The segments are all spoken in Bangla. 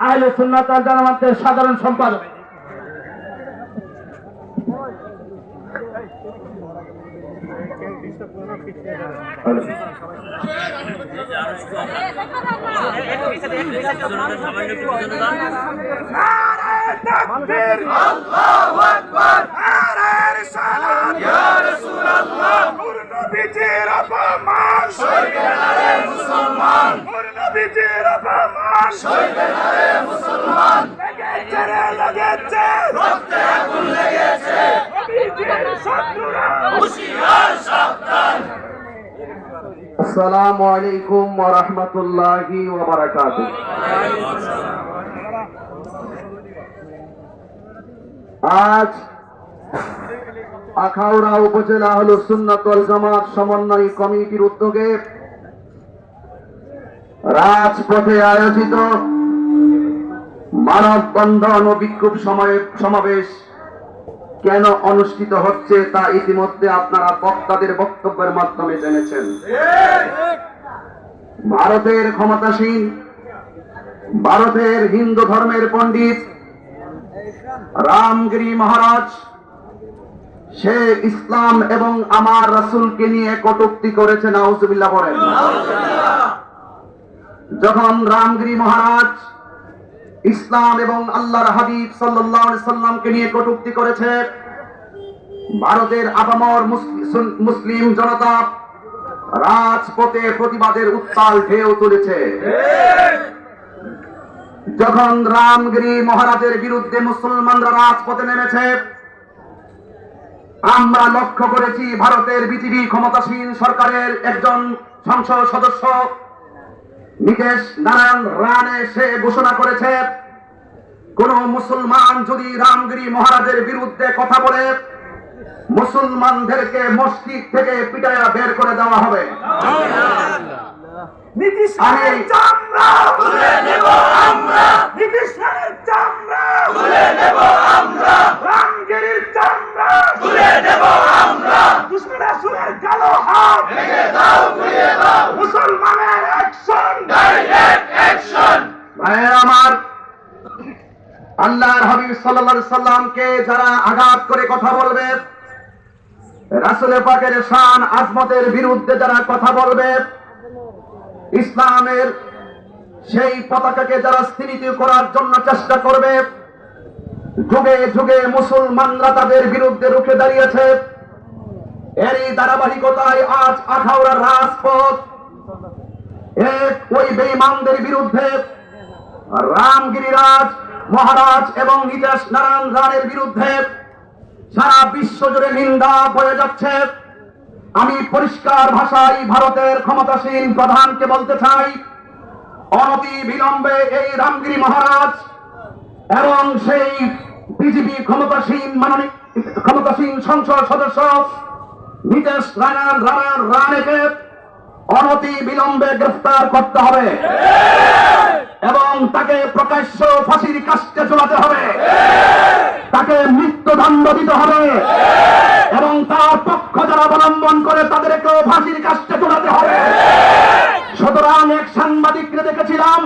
আহলে সুন্নাত ওয়াল জামাতের সাধারণ সম্পাদক। আসসালামু আলাইকুম ওয়া রাহমাতুল্লাহি ওয়া বারাকাতুহু। আজ আখাউড়া উপজেলা আহলুস সুন্নাত ওয়াল জামাত সমন্বয় কমিটির উদ্যোগে রাজপথে আয়োজিত মানববন্ধন ও বিক্ষোভ সমাবেশ কেন অনুষ্ঠিত হচ্ছে তা ইতিমধ্যে আপনারা বক্তাদের বক্তব্যের মাধ্যমে জেনেছেন। ভারতের ক্ষমতাসীন, ভারতের হিন্দু ধর্মের পণ্ডিত রামগিরি মহারাজ সে ইসলাম এবং আমার রাসূলকে নিয়ে কটূক্তি করেছে, নাউজুবিল্লাহ বলেন। যখন রামগিরি মহারাজ ইসলাম এবং আল্লাহর হাবিব সাল্লাল্লাহু আলাইহি সাল্লামকে নিয়ে কটূক্তি করেছে, ভারতের আপামর মুসলিম জনতা রাজপথে প্রতিবাদের উত্তাল ঢেউ তুলেছে। যখন রামগিরি মহারাজের বিরুদ্ধে মুসলমানরা রাজপথে নেমেছে, আমরা লক্ষ্য করেছি ভারতের বিজেপি ক্ষমতাসীন সরকারের একজন সংসদ সদস্য নীতিশ নারায়ণ রানে সে ঘোষণা করেছে, কোন মুসলমান যদি রামগিরি মহারাজের বিরুদ্ধে কথা বলে মুসলমানদেরকে মসজিদ থেকে পিটাইয়া বের করে দেওয়া হবে। আমার আল্লাহর হাবিব সাল্লাল্লাহু আলাইহি সাল্লামকে যারা আঘাত করে কথা বলবে, রাসূল পাকের শান আজমতের বিরুদ্ধে যারা কথা বলবে, ইসলামের সেই পতাকাকে যারা স্থিরিত করার জন্য চেষ্টা করবে, যুগে যুগে মুসলমানরা তাদের বিরুদ্ধে রুখে দাঁড়িয়েছে। এরই ধারাবাহিকতায় আজ আখাউড়ার রাজপথ ওই বেঈমানদের বিরুদ্ধে রামগিরিরাজ মহারাজ এবং নীতিশ নারায়ণ রানের বিরুদ্ধে সারা বিশ্ব জুড়ে নিন্দা বয়ে যাচ্ছে। আমি পরিষ্কার ভাষায় ভারতের ক্ষমতাসীন প্রধানকে বলতে চাই, অনতি বিলম্বে এই রামগিরি মহারাজ এবং সেই বিজেপি ক্ষমতাসীন সংসদ সদস্য নীতিশ নারায়ণ রানেকে অনতি বিলম্বে গ্রেফতার করতে হবে এবং তাকে প্রকাশ্য ফাঁসির কাস্টে ঝোলাতে হবে, তাকে মৃত্যুদণ্ড দিতে হবে এবং তার পক্ষ যারা অবলম্বন করে তাদেরকেও ফাঁসির কাস্টে ঝোলাতে হবে। সুতরাং এক সাংবাদিককে দেখেছিলাম,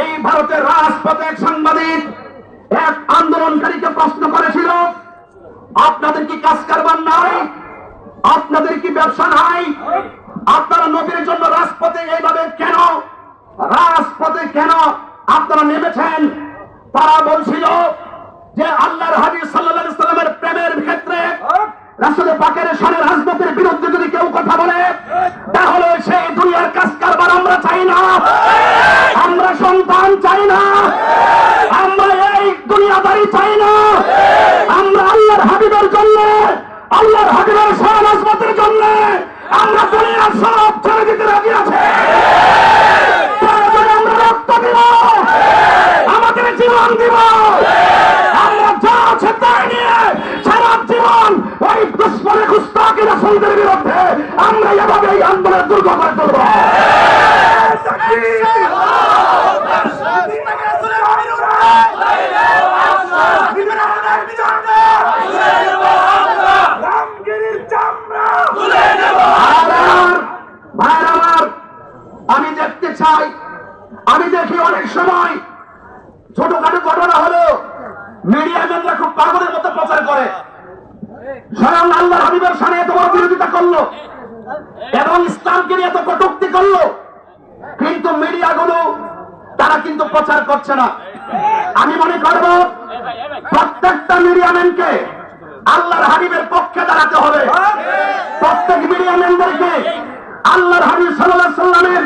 এই ভারতের রাজপথে এক সাংবাদিক এক আন্দোলনকারীকে প্রশ্ন করেছিল, আপনাদের কি কাজ কারবার নাই? আপনাদের কি ব্যবসা নাই? আপনারা নবীর জন্য রাজপথে এইভাবে কেন আপনারা নেমেছেন? তারা বলছিল যে আল্লাহর হাবিব সাল্লাল্লাহু আলাইহি সাল্লামের প্রেমের ক্ষেত্রে রাসূল পাকের শানের আজমতের বিরুদ্ধে যদি কেউ কথা বলে তাহলে সেই দুনিয়ার কাজ কারবার আমরা চাই না, আমরা সন্তান চাই না, আমরা এই দুনিয়াদারি চাই না, আমরা আল্লাহর হাবিবের জন্য, আল্লাহর হাবিবের শান আজমতের জন্য আমরা দুনিয়ার সব ছেড়ে দিতে রাজি আছে। আমরা রক্ত দিব, আমাদের জীবন দিব, আমরা যা আছে তাই নিয়ে সারা জীবন ওই দুশ্মনে গুস্তাখি রাসূলদের বিরুদ্ধে আমরা এভাবে এই আন্দোলন দুর্গ করে তুলব। আমি দেখতে চাই, আমি দেখি অনেক সময় ছোটখাটো ঘটনা হলো মিডিয়া ম্যানরা খুব পাগলের মতো প্রচার করে, স্বয়ং আল্লাহর হাবিবের সামনে এত বড় বিরোধিতা করলো এবং ইসলামকে নিয়ে এত কটূক্তি করলো, কিন্তু মিডিয়াগুলো তারা কিন্তু প্রচার করছে না। আমি মনে করব প্রত্যেকটা মিডিয়া ম্যানকে আল্লাহর হাবিবের পক্ষে দাঁড়াতে হবে। প্রত্যেক মিডিয়া ম্যানদেরকে আল্লাহর হাবিব সাল্লাল্লাহু আলাইহি সাল্লামের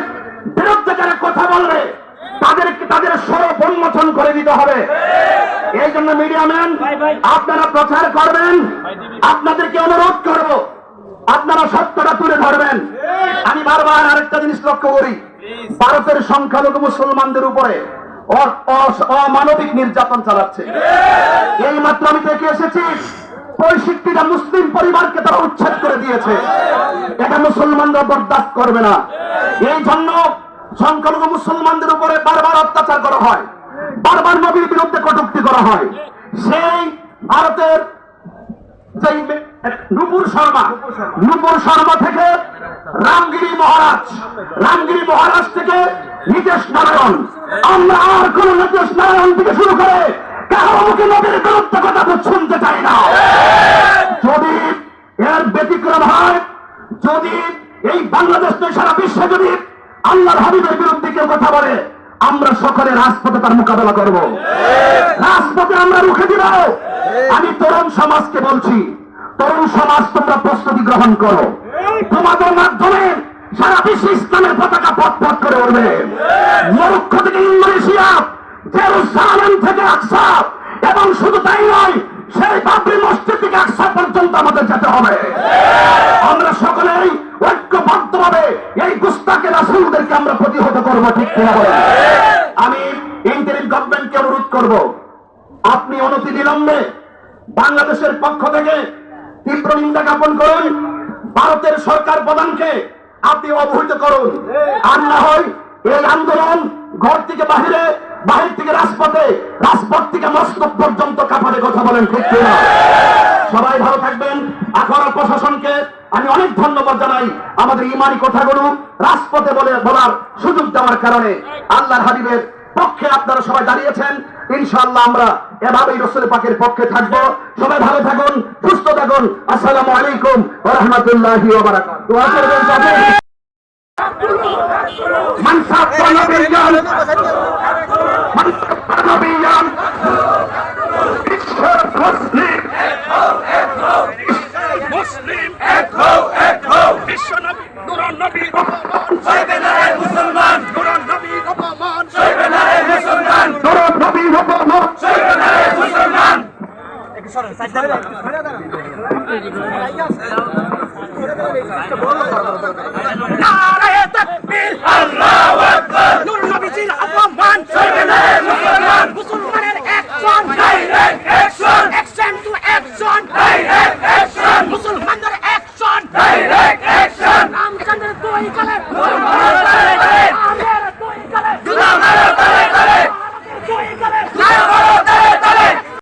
বিরুদ্ধে যারা কথা বলবে তাদেরকে তাদের স্বরূপ উন্মোচন করে দিতে হবে। এই জন্য মিডিয়া ম্যান আপনারা প্রচার করবেন, আপনাদেরকে অনুরোধ করব আপনারা সত্যটা তুলে ধরবেন। আমি বারবার আরেকটা জিনিস লক্ষ্য করি, ভারতের সংখ্যালঘু মুসলমানদের উপরে অমানবিক নির্যাতন চালাচ্ছে। এই মাত্র আমি দেখে এসেছি 65টা মুসলিম পরিবারকে তারা উচ্ছেদ করে দিয়েছে। এটা মুসলমানরা বরদাস্ত করবে না। এই জন্য সংখ্যালঘু মুসলমানদের উপরে বারবার অত্যাচার করা হয়, বারবার নবীর বিরুদ্ধে কটূক্তি করা হয়। সেই ভারতের নুপুর শর্মা থেকে রামগিরি মহারাজ থেকে নীতিশ নারায়ণ, আমরা আর কোন নীতিশ নারায়ণ থেকে শুরু করে কারো মুখে নবীর বিরুদ্ধে কথা শুনতে চাই না। যদি এর ব্যতিক্রম হয়, যদি এই বাংলাদেশ নয় সারা বিশ্বে যদি আল্লাহর হাবিবের বিরুদ্ধে কেউ কথা বলে, আমরা সকলে রাজপথে তার মোকাবেলা করব, রাজপথে আমরা রুখে দিব। আমি তরুণ সমাজকে বলছি, তরুণ সমাজ তোমরা প্রস্তুতি গ্রহণ করো, তোমাদের মাধ্যমে সারা বিশ্বে ইসলামের পতাকা পথ করে উঠবে। মরক্কো থেকে ইন্দোনেশিয়া, জেরুজালেম থেকে আকসা, এবং শুধু তাই নয়, সেই বাবরি মসজিদ থেকে আকসা পর্যন্ত আমাদের যেতে হবে। আমরা সকলেই ঐক্যবদ্ধভাবে এই গুস্তাকে রাসূলদেরকে আমরা প্রতিহত করব, ঠিক কিনা বলেন? আমি ইন্টারিম গভর্নমেন্টকে অনুরোধ করব, আপনি অনতিবিলম্বে বাংলাদেশের পক্ষ থেকে তীব্র নিন্দা জ্ঞাপন করুন, ভারতের সরকার প্রধানকে আপনি অবহিত করুন। আর না হয় এই আন্দোলন ঘর থেকে বাহিরে, বাহির থেকে রাজপথে, রাজপথ থেকে মস্তক পর্যন্ত কাঁপাবে, কথা বলেন ঠিক কিনা? সবাই ভালো থাকবেন। আখাউড়া প্রশাসনকে আমি অনেক ধন্যবাদ জানাই, আমাদের ইমানি কথাগুলো রাজপথে বলার সুযোগ দেওয়ার কারণে। আল্লাহর হাবিবের পক্ষে আপনারা সবাই দাঁড়িয়েছেন, ইনশাআল্লাহ আমরা এভাবেই রাসূল পাকের পক্ষে থাকবো। সবাই ভালো থাকুন, সুস্থ থাকুন। আসসালামু আলাইকুম ওয়া রাহমাতুল্লাহি ওয়া বারাকাতুহু। দোয়া করবেন সবাই। মান সাব্বা নবিয়ান, মান সাব্বা নবিয়ান, ঈশ্বর মুসলিম মুসলিম বিশ্ব নবী নূরুন নবী রহমান, সাইবেনায়ে মুসলমান নূরুন নবী রহমান, সাইবেনায়ে মুসলমান নূরুন নবী রহমান, সাইবেনায়ে মুসলমান।